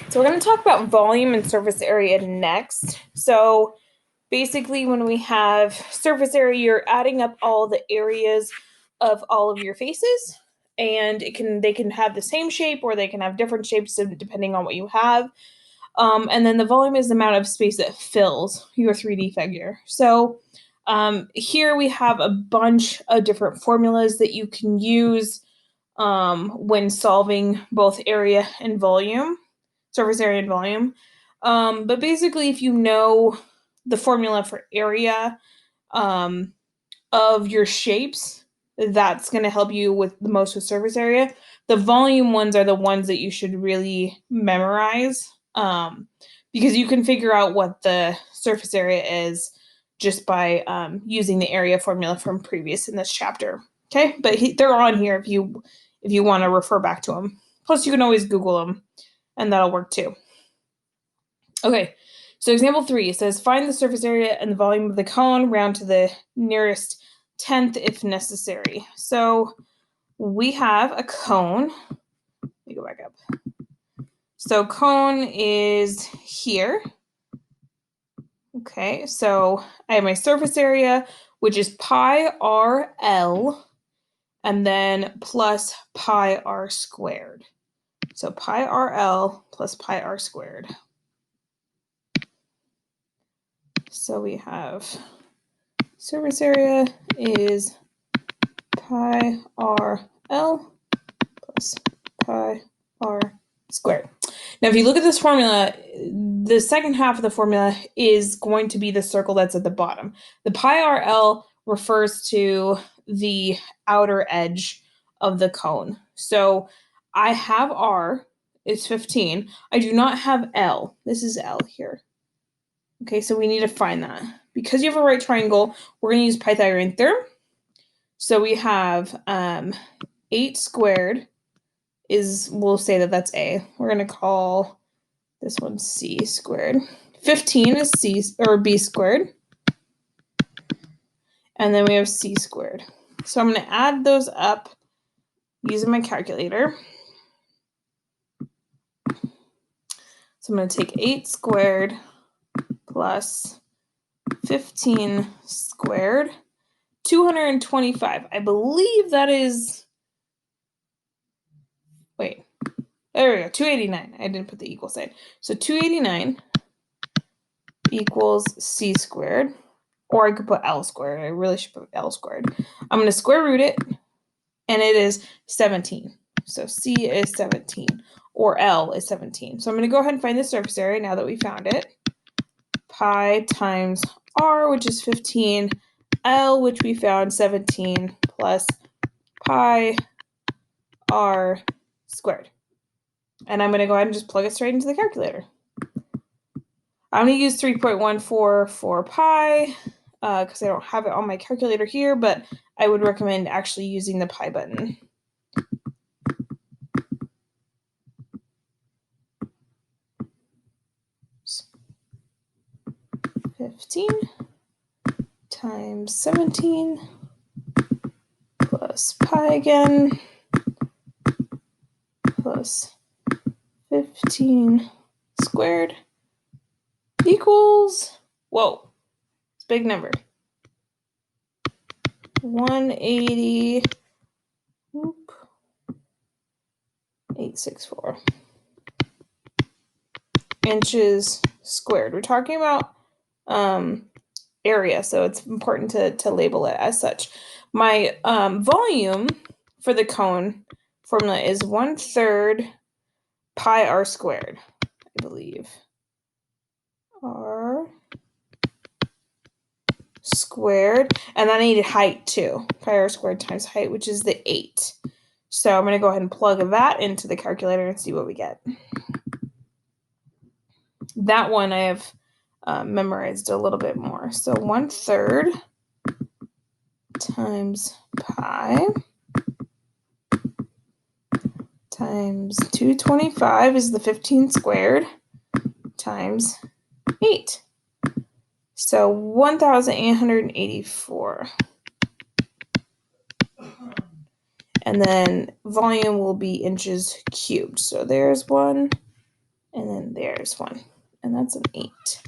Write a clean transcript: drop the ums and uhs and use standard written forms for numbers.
So we're going to talk about volume and surface area next. So basically when we have surface area, you're adding up all the areas of all of your faces, and they can have the same shape or they can have different shapes depending on what you have. And then the volume is the amount of space that fills your 3D figure. So here we have a bunch of different formulas that you can use when solving both area and volume, surface area and volume. But basically, if you know the formula for area um, of your shapes, that's going to help you with the most with surface area. The volume ones are the ones that you should really memorize because you can figure out what the surface area is just by using the area formula from previous in this chapter. Okay, but they're on here if you want to refer back to them. Plus, you can always Google them, and that'll work too. Okay, so example 3 says find the surface area and the volume of the cone round to the nearest tenth if necessary. So we have a cone. Let me go back up. So cone is here. Okay, so I have my surface area, which is pi r L, and then plus pi r squared. So pi r L plus pi r squared. So we have surface area is pi r L plus pi r squared. Now, if you look at this formula, the second half of the formula is going to be the circle that's at the bottom. The pi r L refers to the outer edge of the cone. So I have R, it's 15. I do not have L. This is L here. Okay, so we need to find that. Because you have a right triangle, we're going to use Pythagorean Theorem. So we have 8 squared is, we'll say that that's A. We're going to call this one C squared. 15 is C or B squared. And then we have C squared. So I'm going to add those up using my calculator. So I'm going to take 8 squared plus 15 squared, 225. I believe that is, wait, there we go, 289. I didn't put the equal sign. So 289 equals C squared, or I could put L squared. I really should put L squared. I'm going to square root it, and it is 17. So C is 17, or L is 17. So I'm going to go ahead and find the surface area now that we found it. Pi times R, which is 15, L, which we found 17, plus pi R squared. And I'm going to go ahead and just plug it straight into the calculator. I'm going to use 3.14 for pi because I don't have it on my calculator here, but I would recommend actually using the pi button. $15 times 17 plus pi again plus 15 squared equals, whoa, it's a big number, 180, 864 inches squared. We're talking about area, so it's important to label it as such. My volume for the cone formula is 1/3 pi r squared, I believe. R squared, and then I needed height too. Pi r squared times height, which is the 8. So I'm going to go ahead and plug that into the calculator and see what we get. That one I have memorized a little bit more. So 1/3 times pi times 225 is the 15 squared times 8. So 1,884. And then volume will be inches cubed. So there's 1 And then there's 1. And that's an 8.